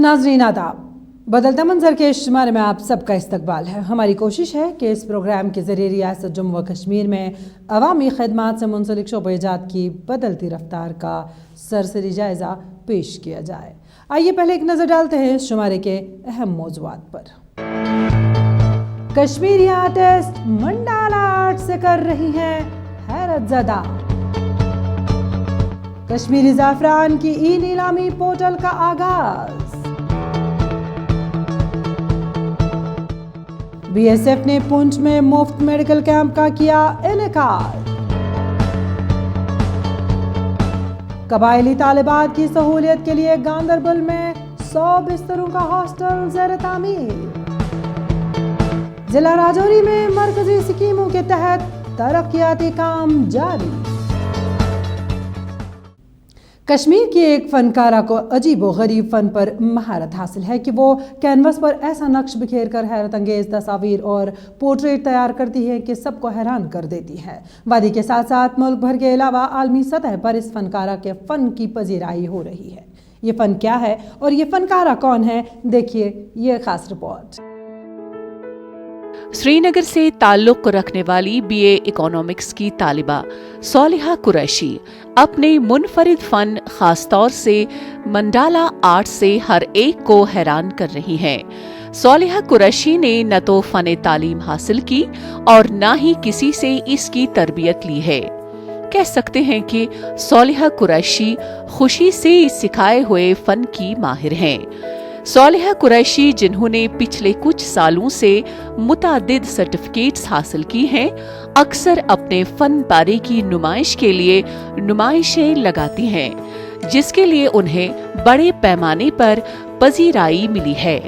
नाज़रीन आदाब, बदलता मंजर के शुमारे में आप सबका इस्तकबाल है। हमारी कोशिश है कि इस प्रोग्राम के ज़रिए रियासत जम्मू व कश्मीर में अवामी खदमात से मुंसलिक शोबे-ए-जात की बदलती रफ्तार का सरसरी जायज़ा पेश किया जाए। आइए पहले एक नज़र डालते हैं इस शुमारे के अहम मौज़ूआत पर। कश्मीरी आर्टिस्ट मंडाला आर्ट से कर रही हैं हैरत ज़दा। कश्मीरी ज़ाफ़रान की ई नीलामी पोर्टल का आगाज। बीएसएफ ने पुंछ में मुफ्त मेडिकल कैंप का किया इनेकार। कबायली तालिबात की सहूलियत के लिए गांदरबल में 100 बिस्तरों का हॉस्टल ज़ेर तामीर। जिला राजौरी में मरकजी स्कीमों के तहत तरक्याती काम जारी। कश्मीर की एक फनकारा को अजीब व गरीब फन पर महारत हासिल है कि वो कैनवस पर ऐसा नक्श बिखेर कर हैरत अंगेज तस्वीर और पोर्ट्रेट तैयार करती है कि सबको हैरान कर देती है। वादी के साथ साथ मुल्क भर के अलावा आलमी सतह पर इस फनकारा के फन की पजीराई हो रही है। ये फन क्या है और ये फनकारा कौन है, देखिए ये खास रिपोर्ट। श्रीनगर से ताल्लुक रखने वाली बीए इकोनॉमिक्स की तालिबा सोलिहा कुरैशी अपने मुनफरिद फन खास तौर से मंडाला आर्ट से हर एक को हैरान कर रही हैं। सोलिहा कुरैशी ने न तो फन तालीम हासिल की और न ही किसी से इसकी तरबियत ली है। कह सकते हैं कि सोलिहा कुरैशी खुशी से सिखाए हुए फन की माहिर हैं। सोलिहा कुरैशी जिन्होंने पिछले कुछ सालों से मुतादिद सर्टिफिकेट्स हासिल की हैं, अक्सर अपने फन पारे की नुमाइश के लिए नुमाइशें लगाती हैं, जिसके लिए उन्हें बड़े पैमाने पर पजीराई मिली है।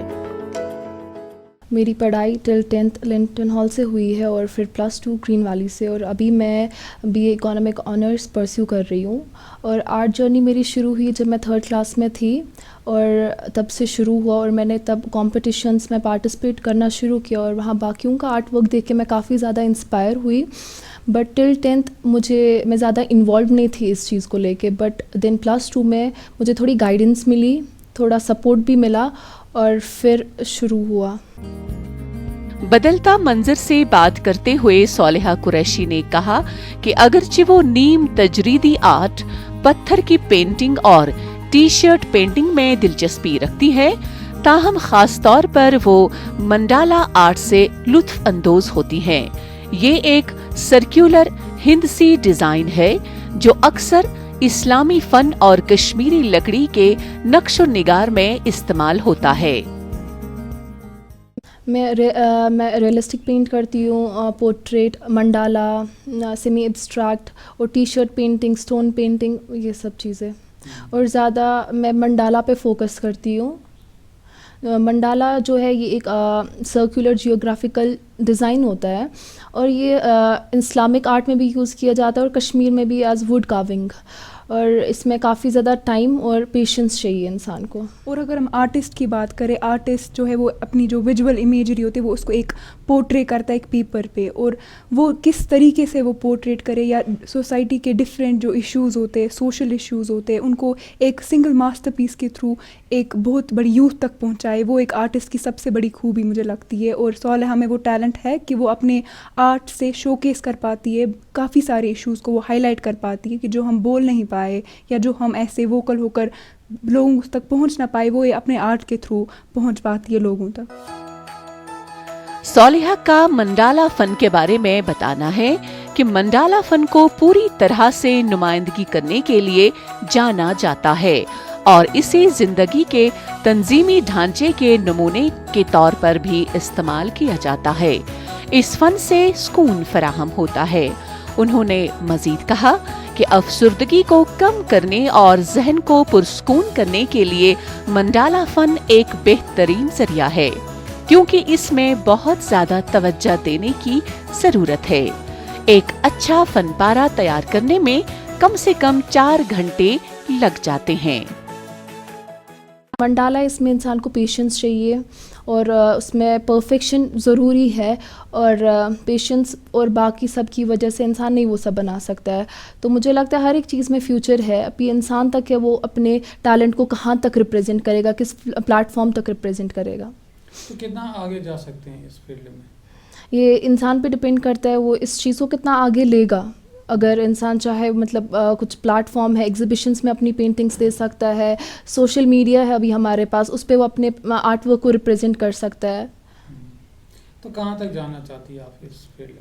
मेरी पढ़ाई टिल 10th लिंटन हॉल से हुई है और फिर +2 ग्रीन वैली से, और अभी मैं बीए इकोनॉमिक ऑनर्स परस्यू कर रही हूँ। और आर्ट जर्नी मेरी शुरू हुई जब मैं 3rd क्लास में थी और तब से शुरू हुआ, और मैंने तब कॉम्पिटिशन्स में पार्टिसिपेट करना शुरू किया और वहाँ बाकियों का आर्ट वर्क देख के मैं काफ़ी ज़्यादा इंस्पायर हुई। बट टिल 10th मैं ज़्यादा इन्वॉल्व नहीं थी इस चीज़ को लेके, बट देन +2 में मुझे थोड़ी गाइडेंस मिली, थोड़ा सपोर्ट भी मिला और फिर शुरू हुआ। बदलता मंजर से बात करते हुए सोलिहा कुरैशी ने कहा कि अगरचे वो नीम तजरीदी आर्ट, पत्थर की पेंटिंग और टी-शर्ट पेंटिंग में दिलचस्पी रखती है, ताहम खास तौर पर वो मंडाला आर्ट से लुत्फ अंदोज होती हैं। ये एक सर्कुलर हिंदसी डिजाइन है जो अक्सर इस्लामी फन और कश्मीरी लकड़ी के नक्शो निगार में इस्तेमाल होता है। मैं रियलिस्टिक पेंट करती हूँ, पोर्ट्रेट, मंडाला, सेमी एब्स्ट्रैक्ट और टी-शर्ट पेंटिंग, स्टोन पेंटिंग, ये सब चीज़ें। और ज़्यादा मैं मंडाला पे फोकस करती हूँ। मंडाला जो है ये एक सर्कुलर जियोग्राफिकल डिज़ाइन होता है और ये इस्लामिक आर्ट में भी यूज़ किया जाता है और कश्मीर में भी एज वुड कार्विंग, और इसमें काफ़ी ज़्यादा टाइम और पेशेंस चाहिए इंसान को। और अगर हम आर्टिस्ट की बात करें, आर्टिस्ट जो है वो अपनी जो विजुअल इमेजरी होती है वो उसको एक पोर्ट्रे करता है एक पेपर पे, और वो किस तरीके से वो पोर्ट्रेट करे या सोसाइटी के डिफरेंट जो इश्यूज़ होते हैं, सोशल इश्यूज़ होते हैं, उनको एक सिंगल मास्टरपीस के थ्रू एक बहुत बड़ी यूथ तक पहुँचाए, वो एक आर्टिस्ट की सबसे बड़ी खूबी मुझे लगती है। और सोलिहा में वो टैलेंट है कि वो अपने आर्ट से शोकेस कर पाती है, काफ़ी सारे इश्यूज़ को वो हाईलाइट कर पाती है कि जो हम बोल नहीं पाए या जो हम ऐसे वोकल होकर लोगों तक पहुंच ना पाए, वो ये अपने आर्ट के थ्रू पहुंच पाती है लोगों तक। सोलिहा का मंडाला फन के बारे में बताना है कि मंडाला फन को पूरी तरह से नुमाइंदगी करने के लिए जाना जाता है और इसे जिंदगी के तंजीमी ढांचे के नमूने के तौर पर भी इस्तेमाल किया जाता है। इस फन से सुकून फराहम होता है। उन्होंने मजीद कहा कि अफसुर्दगी को कम करने और जहन को पुरसुकून करने के लिए मंडाला फन एक बेहतरीन जरिया है, क्योंकि इसमें बहुत ज्यादा तवज्जो देने की जरूरत है। एक अच्छा फनपारा तैयार करने में कम से कम 4 घंटे लग जाते हैं। मंडाला इसमें इंसान को पेशेंस चाहिए और उसमें परफेक्शन ज़रूरी है और पेशेंस और बाकी सब की वजह से इंसान नहीं वो सब बना सकता है. तो मुझे लगता है हर एक चीज़ में फ्यूचर है. अभी इंसान तक है वो अपने टैलेंट को कहाँ तक रिप्रेजेंट करेगा, किस प्लेटफॉर्म तक रिप्रेजेंट करेगा. तो कितना आगे जा सकते हैं इस फील्ड में? ये इंसान पे डिपेंड करता है वो इस चीज़ को कितना आगे लेगा. अगर इंसान चाहे मतलब कुछ प्लेटफॉर्म है, एग्जीबिशंस में अपनी पेंटिंग्स दे सकता है, सोशल मीडिया है अभी हमारे पास, उस पर वो अपने आर्ट वर्क को रिप्रेजेंट कर सकता है. तो कहाँ तक जाना चाहती है आप इस फील्ड में?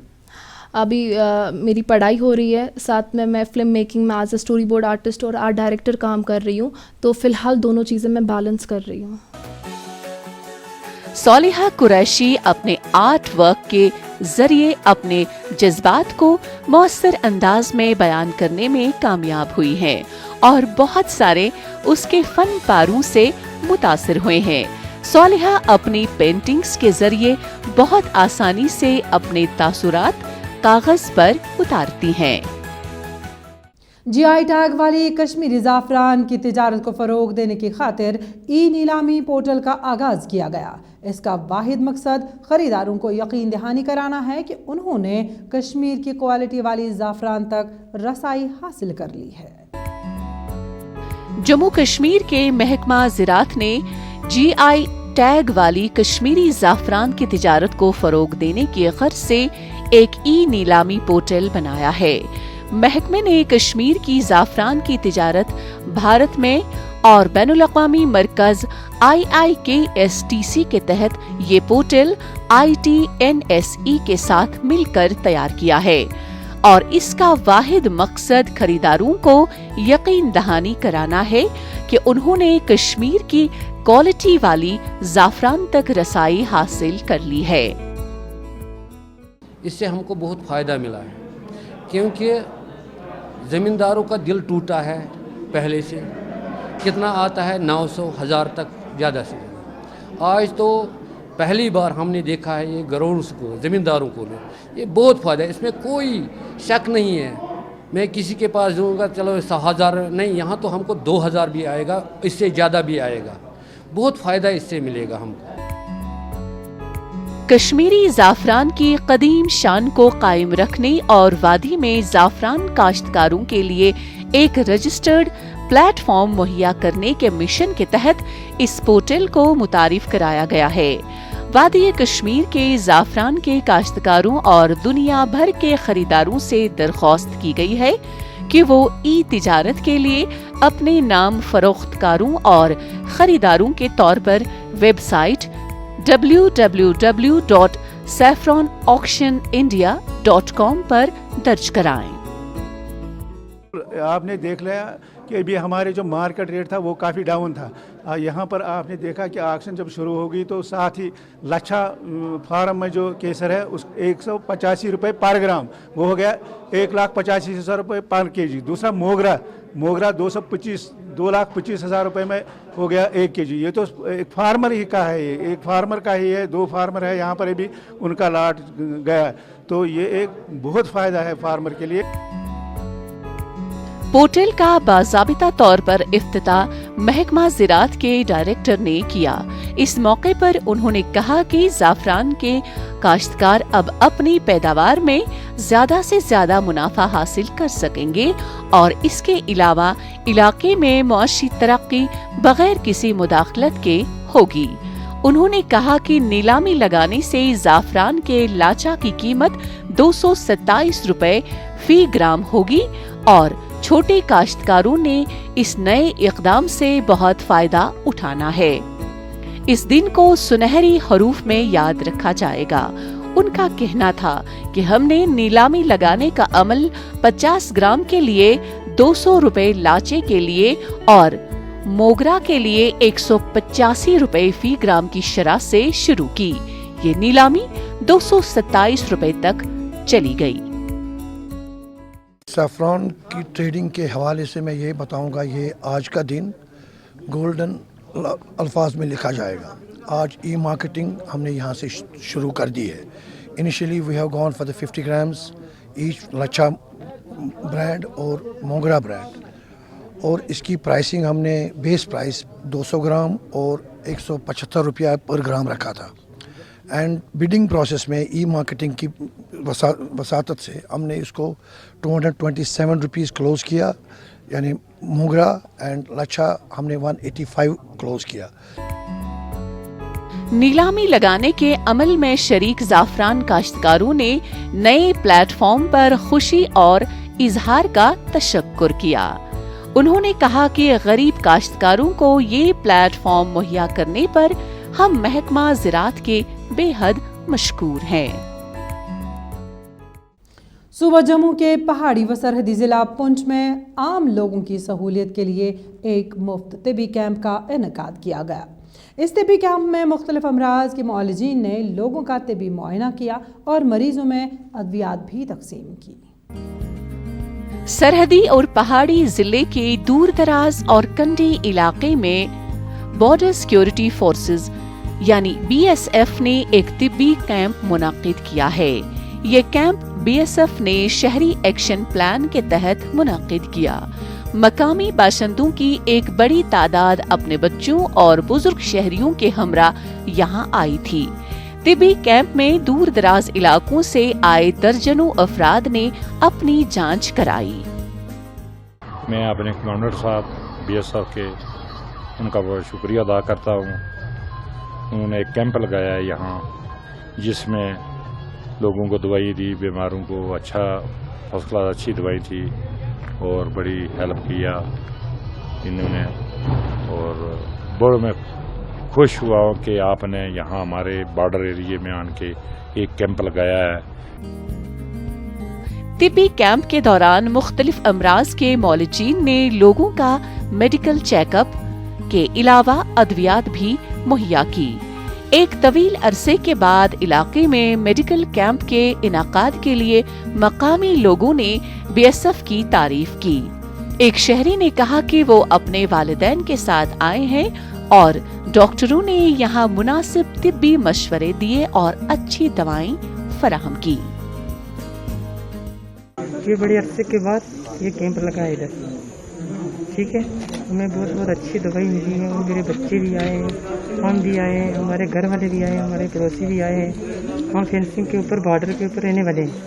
अभी मेरी पढ़ाई हो रही है, साथ में मैं फ़िल्म मेकिंग में as a storyboard artist और आर्ट डायरेक्टर काम कर रही हूँ. तो फ़िलहाल दोनों चीज़ें मैं बैलेंस कर रही हूँ. सौलिहा कुरैशी अपने आर्ट वर्क के जरिए अपने जज्बात को मौसर अंदाज में बयान करने में कामयाब हुई हैं और बहुत सारे उसके फन पारों से मुतासिर हुए हैं. सौलिहा अपनी पेंटिंग्स के जरिए बहुत आसानी से अपने तासुरात कागज पर उतारती हैं. GI टैग वाली कश्मीरी ज़ाफ़रान की तिजारत को फ़रोग देने की खातिर नीलामी पोर्टल का आगाज़ किया गया. इसका वाहिद मकसद ख़रीदारों को यकीन दहानी कराना है कि उन्होंने कश्मीर की क्वालिटी वाली ज़ाफ़रान तक रसाई हासिल कर ली है. जम्मू कश्मीर के महकमा ज़राअत ने GI टैग वाली कश्मीरी ज़ाफ़रान की तिजारत को फ़रोग देने की गर्ज से एक नीलामी पोर्टल बनाया है. महकमे ने कश्मीर की ज़ाफ़रान की तिजारत भारत में और बैनुल-अक़वामी मरकज़ IIKSTC के तहत ये पोर्टल ITNSE के साथ मिलकर तैयार किया है और इसका वाहिद मकसद खरीदारों को यकीन दहानी कराना है कि उन्होंने कश्मीर की क्वालिटी वाली ज़ाफ़रान तक रसाई हासिल कर ली है. इससे हमको बहुत फ़ायदा मिला है क्योंकि ज़मींदारों का दिल टूटा है पहले से. कितना आता है 900,000 तक ज़्यादा से ज़्यादा. आज तो पहली बार हमने देखा है ये गरोड़ को ज़मींदारों को ये बहुत फ़ायदा है. इसमें कोई शक नहीं है. मैं किसी के पास दूँगा चलो 100,000 नहीं, यहाँ तो हमको 2,000 भी आएगा, इससे ज़्यादा भी आएगा. बहुत फ़ायदा इससे मिलेगा हमको. कश्मीरी ज़ाफ़रान की कदीम शान को कायम रखने और वादी में ज़ाफ़रान काश्तकारों के लिए एक रजिस्टर्ड प्लेटफॉर्म मुहैया करने के मिशन के तहत इस पोर्टल को मुतारिफ कराया गया है. वादी कश्मीर के ज़ाफ़रान के काश्तकारों और दुनिया भर के खरीदारों से दरख्वास्त की गई है कि वो तिजारत के लिए अपने नाम फरोख्तकारों और खरीदारों के तौर पर वेबसाइट www.saffronauctionindia.com पर दर्ज कराएं. आपने देख लिया कि अभी हमारे जो मार्केट रेट था वो काफ़ी डाउन था. यहाँ पर आपने देखा कि ऑक्शन जब शुरू होगी तो साथ ही लच्छा फार्म में जो केसर है उस 185 रुपये पर ग्राम वो हो गया 1,85,000 रुपये पर केजी. दूसरा मोगरा 2,25,000 रुपये में हो गया 1 केजी. ये तो एक फार्मर ही का है, ये एक फार्मर का ही है. 2 फार्मर है यहाँ पर भी उनका लाट गया. तो ये एक बहुत फ़ायदा है फार्मर के लिए. पोर्टल का बाज़ाबिता तौर पर इफ्तिताह महकमा ज़राअत के डायरेक्टर ने किया. इस मौके पर उन्होंने कहा कि ज़ाफ़रान के काश्तकार अब अपनी पैदावार में ज्यादा से ज्यादा मुनाफा हासिल कर सकेंगे और इसके अलावा इलाके में मुआशी तरक्की बगैर किसी मुदाखलत के होगी. उन्होंने कहा कि नीलामी लगाने से ज़ाफ़रान के लाचा की कीमत 227 रुपए फी ग्राम होगी और छोटे काश्तकारों ने इस नए इक़दाम से बहुत फायदा उठाना है. इस दिन को सुनहरी हरूफ में याद रखा जाएगा. उनका कहना था कि हमने नीलामी लगाने का अमल 50 ग्राम के लिए 200 रुपए लाचे के लिए और मोगरा के लिए 185 रुपए फी ग्राम की शरह से शुरू की. ये नीलामी 227 रुपए तक चली गई. सैफ़रॉन की ट्रेडिंग के हवाले से मैं ये बताऊंगा, ये आज का दिन गोल्डन अल्फाज में लिखा जाएगा. आज मार्केटिंग हमने यहाँ से शुरू कर दी है. Initially we have gone for the 50 grams each Lachha brand और मोगरा ब्रांड, और इसकी प्राइसिंग हमने बेस प्राइस 200 ग्राम और 175 रुपया पर ग्राम रखा था। एंड बिडिंग प्रोसेस में ई मार्केटिंग की वसातत से हमने इसको 227 रुपीज़ क्लोज़ किया, यानी मोगरा एंड लच्छा हमने 185 क्लोज़ किया। नीलामी लगाने के अमल में शरीक जाफरान काश्तकारों ने नए प्लेटफॉर्म पर खुशी और इजहार का तशक्कुर किया। उन्होंने कहा कि गरीब काश्तकारों को ये प्लेटफॉर्म मुहैया करने पर हम महकमा ज़राअत के बेहद मशकूर हैं। सूबा जम्मू के पहाड़ी व सरहदी जिला पुंछ में आम लोगों की सहूलियत के लिए एक मुफ्त तिबी कैंप का इनेकाद किया गया। इस तिबी कैंप में मुख्तलिफ अमराज के मुआलिजीन ने लोगों का तिबी मुआयना किया और मरीजों में अद्वियात भी तकसीम की। सरहदी और पहाड़ी जिले के दूर दराज और कंडी इलाके में बॉर्डर सिक्योरिटी फोर्सेस यानी BSF ने एक तिब्बी कैंप मुनाकिद किया है। ये कैंप BSF ने शहरी एक्शन प्लान के तहत मुनाकिद किया। मकामी बाशिंदों की एक बड़ी तादाद अपने बच्चों और बुजुर्ग शहरियों के हमरा यहाँ आई थी। तिबी कैंप में दूर दराज इलाकों से आए दर्जनों अफराद ने अपनी जांच कराई। मैं अपने कमांडर साहब BSF के उनका बहुत शुक्रिया अदा करता हूँ। उन्होंने एक कैंप लगाया है यहाँ, जिसमें लोगों को दवाई दी, बीमारों को अच्छा फर्स्ट क्लास अच्छी दवाई थी और बड़ी हेल्प किया इन्होंने। और बड़े मैं खुश हुआ हूँ कि आपने यहाँ हमारे बॉर्डर एरिया में आके एक कैंप लगाया है। तिब्बी कैंप के दौरान मुख्तलिफ अमराज के मौलिजीन ने लोगों का मेडिकल चेकअप के अलावा अद्वियात भी मुहैया की। एक तवील अरसे के बाद इलाके में मेडिकल कैंप के इनाकाद के लिए मकामी लोगों ने BSF की तारीफ की। एक शहरी ने कहा कि वो अपने वालिदैन के साथ आए हैं और डॉक्टरों ने यहाँ मुनासिब तिब्बी मशवरे दिए और अच्छी दवाएं फराहम की। ये बड़े अरसे के बाद ये कैंप लगा है इधर, ठीक है। हमें बहुत अच्छी दवाई मिली है और मेरे बच्चे भी आए हैं, हम भी आए हैं, हमारे घर वाले भी आए हैं, हमारे पड़ोसी भी आए हैं। हम फेंसिंग के ऊपर बॉर्डर के ऊपर रहने वाले हैं,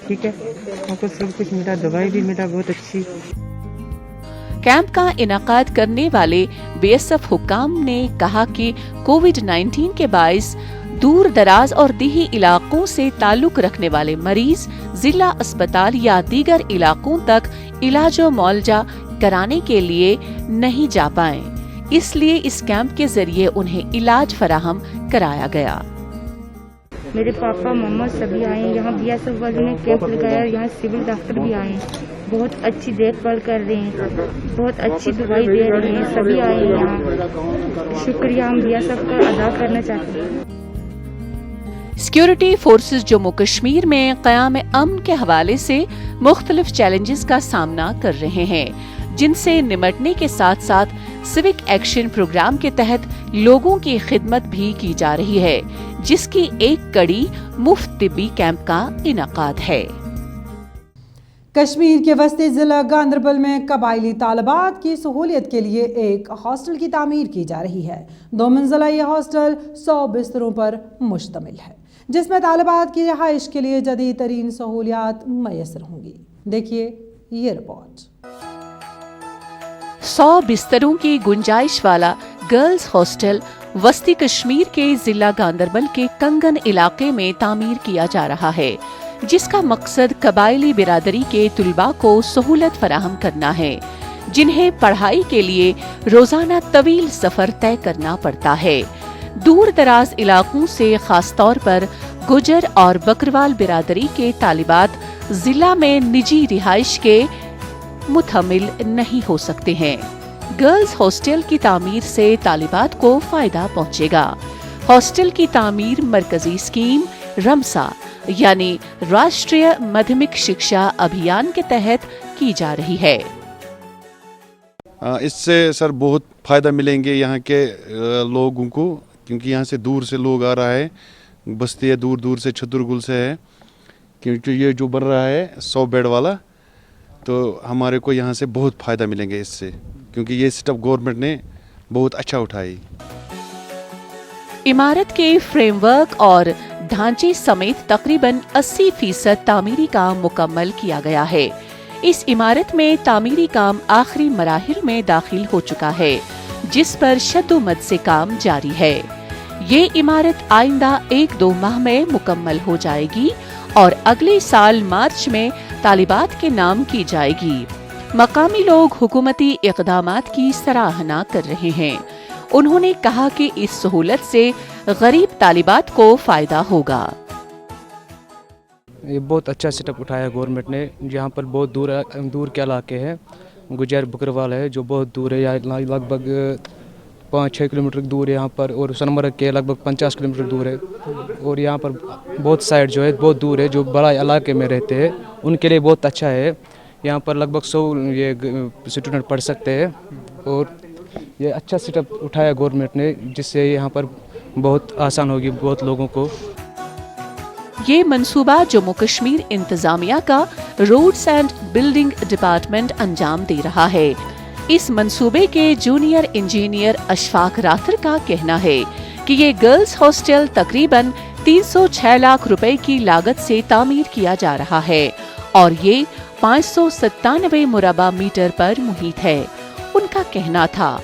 ठीक है। हमको सब कुछ मिला, दवाई भी मिला बहुत अच्छी। कैंप का इनाकाद करने वाले BSF हुकाम ने कहा कि कोविड-19 के बाइस दूर दराज और देही इलाकों से ताल्लुक रखने वाले मरीज जिला अस्पताल या दीगर इलाकों तक इलाज व मुआवजा कराने के लिए नहीं जा पाए, इसलिए इस कैंप के जरिए उन्हें इलाज फराहम कराया गया। मेरे पापा मम्मा सभी आए यहाँ, BSF वालों ने कैंप लगाया, यहाँ सिविल डॉक्टर भी आए, बहुत अच्छी देखभाल कर रहे हैं, बहुत अच्छी दवाई दे रहे हैं, सभी आए यहाँ। शुक्रिया हम BSF का अदा करना चाहते हैं। सिक्योरिटी फोर्सेस जम्मू कश्मीर में क़याम अमन के हवाले से मुख्तलिफ चैलेंजेस का सामना कर रहे हैं, जिनसे निमटने के साथ साथ सिविक एक्शन प्रोग्राम के तहत लोगों की खिदमत भी की जा रही है, जिसकी एक कड़ी मुफ्त तिब्बी कैंप का इनाकाद है। कश्मीर के वस्ती जिला गांदरबल में कबायली तालिबात की सहूलियत के लिए एक हॉस्टल की तामीर की जा रही है। 2 मंजिला यह हॉस्टल 100 बिस्तरों पर मुश्तमिल है, जिसमें तालिबात की रिहाइश के लिए जदीद तरीन सहूलियात मैसर होंगी। देखिए ये रिपोर्ट। 100 बिस्तरों की गुंजाइश वाला गर्ल्स हॉस्टल वस्ती कश्मीर के जिला गांदरबल के कंगन इलाके में तामीर किया जा रहा है, जिसका मकसद कबायली बिरादरी के तुलबा को सहूलत फराहम करना है, जिन्हें पढ़ाई के लिए रोजाना तवील सफर तय करना पड़ता है। दूर दराज इलाकों से खास तौर पर गुजर और बकरवाल बिरादरी के तालिबात जिला में निजी रिहाइश के मुतहम्मिल नहीं हो सकते हैं। गर्ल्स हॉस्टल की तामीर से तालिबात को फायदा पहुंचेगा। हॉस्टल की तामीर मरकजी स्कीम रमसा यानी राष्ट्रीय माध्यमिक शिक्षा अभियान के तहत की जा रही है। इससे सर बहुत फ़ायदा मिलेंगे यहाँ के लोगों को, क्योंकि यहाँ से दूर से लोग आ रहा है, बस्ती है दूर से, छतरगुल से है, क्योंकि ये जो बन रहा है 100 बेड वाला, तो हमारे को यहाँ से बहुत फ़ायदा मिलेंगे इससे, क्योंकि ये स्टेप गवर्नमेंट ने बहुत अच्छा उठाई। इमारत के फ्रेमवर्क और ढांचे समेत तकरीबन 80% तामीरी काम मुकम्मल किया गया है। इस इमारत में तामीरी काम आखिरी मराहिल में दाखिल हो चुका है, जिस पर शद्दोमद से काम जारी है। ये इमारत आइंदा 1-2 माह में मुकम्मल हो जाएगी और अगले साल मार्च में तालिबात के नाम की जाएगी। मकामी लोग हुकूमती इक़दामात की सराहना कर रहे हैं। उन्होंने कहा कि इस सहूलत से गरीब तालिबात को फायदा होगा। ये बहुत अच्छा सेटअप उठाया गवर्नमेंट ने। यहाँ पर बहुत दूर के इलाके हैं, गुजर बकरवाल है जो बहुत दूर है, यहाँ लगभग 5-6 किलोमीटर दूर है यहाँ पर, और सोनमर्ग के लगभग 50 किलोमीटर दूर है। और यहाँ पर बहुत साइड जो है बहुत दूर है, जो बड़ा इलाके में रहते हैं उनके लिए बहुत अच्छा है। यहाँ पर लगभग 100 ये स्टूडेंट पढ़ सकते हैं, और ये अच्छा सेटअप उठाया गवर्नमेंट ने, जिससे यहाँ पर बहुत आसान होगी बहुत लोगों को। ये मंसूबा जम्मू कश्मीर इंतजामिया का रोड्स एंड बिल्डिंग डिपार्टमेंट अंजाम दे रहा है। इस मंसूबे के जूनियर इंजीनियर अशफाक राथर का कहना है कि ये गर्ल्स हॉस्टल तकरीबन 306 लाख रुपए की लागत से तामीर किया जा रहा है और ये 597 मुरबा मीटर पर मुहित है। उनका कहना था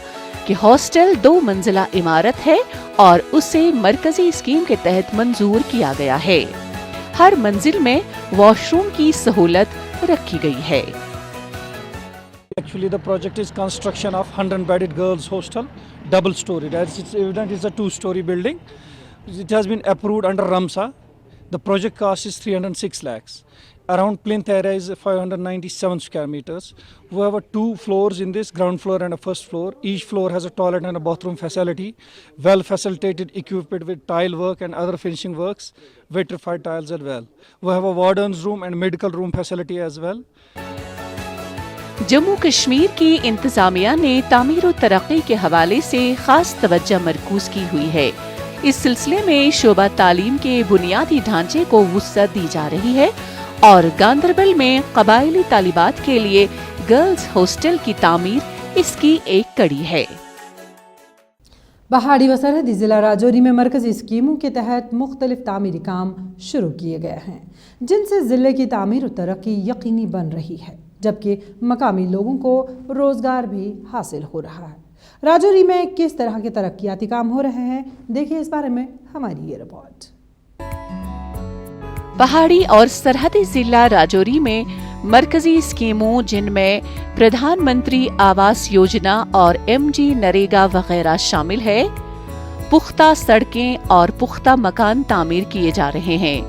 कि हॉस्टल 2 मंजिला इमारत है और उसे मरकजी स्कीम के तहत मंजूर किया गया है। हर मंजिल में वॉशरूम की सहूलत रखी गई है। Actually, the project is construction of 100-bedded girls hostel, double story. As it's evident, it's a 2-story building. It has been approved under Ramsa. The project cost is 306 lakhs. Around plinth area is 597 square meters. We have 2 floors in this, ground floor and a first floor. Each floor has a toilet and a bathroom facility, well facilitated, equipped with tile work and other finishing works, vitrified tiles as well. We have a warden's room and medical room facility as well. Jammu Kashmir की इंतजामिया ने तामीर और तरक्की के हवाले से खास तवज्जो मरकूज की हुई है। इस सिलसिले में शोबा तालीम के बुनियादी ढांचे को वुसअत दी जा रही है और गांदरबल में कबायली तालिबात के लिए गर्ल्स हॉस्टल की तामीर इसकी एक कड़ी है। पहाड़ी व सरहदी ज़िला राजौरी में मरकज़ी स्कीमों के तहत मुख्तलिफ तामीरी काम शुरू किए गए हैं, जिनसे ज़िले की तामीर और तरक्की यकीनी बन रही है, जबकि मकामी लोगों को रोज़गार भी हासिल हो रहा है। राजौरी में किस तरह के तरक्याती काम हो रहे हैं, देखिए इस बारे में हमारी ये रिपोर्ट। पहाड़ी और सरहदी जिला राजौरी में मरकजी स्कीमों जिनमें प्रधानमंत्री आवास योजना और MG नरेगा वगैरह शामिल है, पुख्ता सड़कें और पुख्ता मकान तामीर किए जा रहे हैं,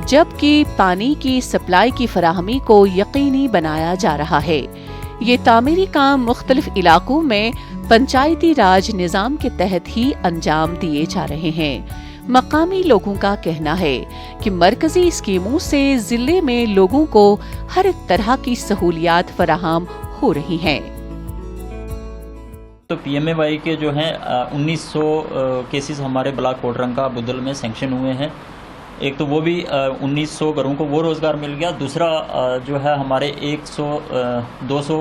जबकि पानी की सप्लाई की फराहमी को यकीनी बनाया जा रहा है। ये तामीरी काम मुख्तलिफ इलाकों में पंचायती राज निज़ाम के तहत ही अंजाम दिए जा रहे हैं। मकामी लोगों का कहना है कि मरकजी स्कीमों से जिले में लोगों को हर तरह की सहूलियात फराहम हो रही हैं। तो PMAY के जो हैं 1900 केसेस हमारे ब्लॉक कोटरंगा बुदल में सैंक्शन हुए हैं। एक तो वो भी 1900 घरों को वो रोज़गार मिल गया। दूसरा जो है हमारे 100-200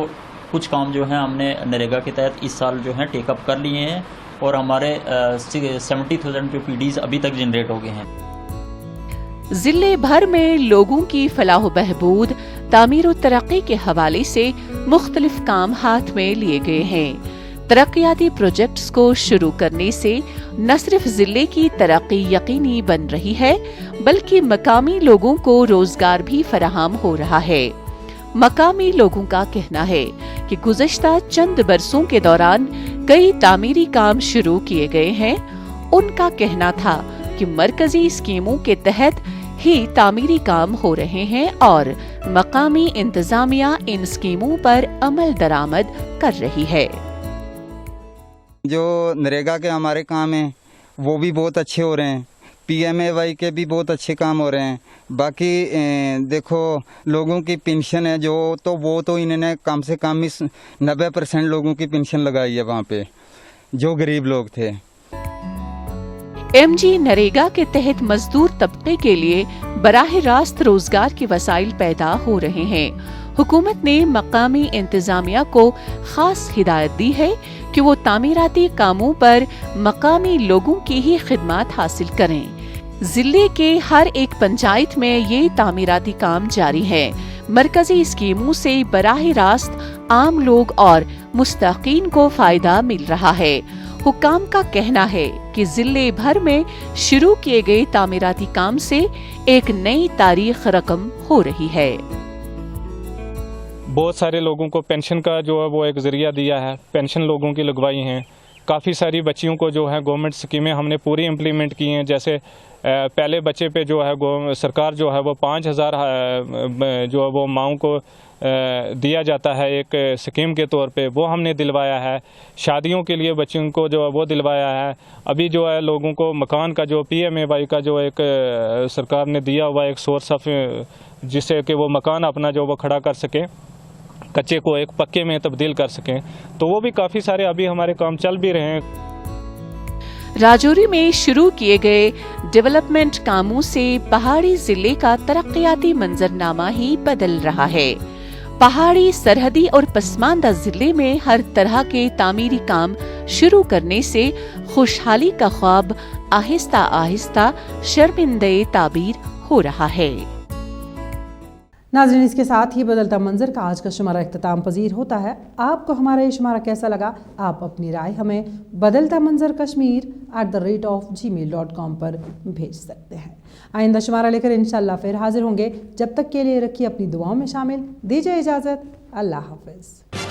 कुछ काम जो है हमने नरेगा के तहत इस साल जो है टेकअप कर लिए हैं और हमारे 70,000 जो PDs अभी तक जनरेट हो गए हैं। जिले भर में लोगों की फलाह बहबूद, तामीर और तरक्की के हवाले से मुख्तलिफ काम हाथ में लिए गए हैं। तरक्याती प्रोजेक्ट्स को शुरू करने से न सिर्फ जिले की तरक्की यकीनी बन रही है, बल्कि मकामी लोगों को रोजगार भी फराहम हो रहा है। मकामी लोगों का कहना है कि गुज़श्ता चंद बरसों के दौरान कई तामीरी काम शुरू किए गए हैं। उनका कहना था कि मरकजी स्कीमों के तहत ही तामीरी काम हो रहे हैं और मकामी इंतजामिया इन स्कीमों पर अमल दरामद कर रही है। जो नरेगा के हमारे काम हैं वो भी बहुत अच्छे हो रहे हैं, PMAY के भी बहुत अच्छे काम हो रहे हैं। बाकी देखो लोगों की पेंशन है जो, तो वो तो इन्होंने कम से कम 90% लोगों की पेंशन लगाई है वहाँ पे, जो गरीब लोग थे। MG नरेगा के तहत मजदूर तबके के लिए बराह रास्त रोजगार के वसाइल पैदा हो रहे हैं। हुकूमत ने मकामी इंतजामिया को खास हिदायत दी है कि वो तामीराती कामों पर मकामी लोगों की ही खिदमत हासिल करें। जिले के हर एक पंचायत में ये तामीराती काम जारी है। मरकजी स्कीमों से बराह रास्त आम लोग और मुस्तकीन को फायदा मिल रहा है। हुकाम का कहना है कि जिले भर में शुरू किए गए तामीराती काम से एक नई तारीख रकम हो रही है। बहुत सारे लोगों को पेंशन का जो है वो एक ज़रिया दिया है, पेंशन लोगों की लगवाई हैं। काफ़ी सारी बच्चियों को जो है गवर्नमेंट स्कीमें हमने पूरी इम्प्लीमेंट की हैं। जैसे पहले बच्चे पे जो है सरकार जो है वो 5,000 जो है वो माओं को दिया जाता है एक स्कीम के तौर पे, वो हमने दिलवाया है। शादियों के लिए बच्चों को जो है वो दिलवाया है। अभी जो है लोगों को मकान का जो PMAY का जो एक सरकार ने दिया हुआ एक सोर्स ऑफ, जिससे कि वो मकान अपना जो वो खड़ा कर सकें, कच्चे को एक पक्के में तब्दील कर सकें, तो वो भी काफ़ी सारे अभी हमारे काम चल भी रहे हैं। राजौरी में शुरू किए गए डेवलपमेंट कामों से पहाड़ी जिले का तरक्याती मंजरनामा ही बदल रहा है। पहाड़ी, सरहदी और पसमानदा जिले में हर तरह के तामीरी काम शुरू करने से खुशहाली का ख्वाब आहिस्ता आहिस्ता शर्मिंदे ताबीर हो रहा है। नाज़रीन, इसके साथ ही बदलता मंजर का आज का शुमारा इख्तिताम पजीर होता है। आपको हमारा ये शुमारा कैसा लगा? आप अपनी राय हमें बदलता मंजर kashmir@gmail.com पर भेज सकते हैं। आइंदा शुमारा लेकर इंशाल्लाह फिर हाजिर होंगे। जब तक के लिए रखिए अपनी दुआओं में शामिल। दीजिए इजाज़त। अल्लाह हाफ़िज़।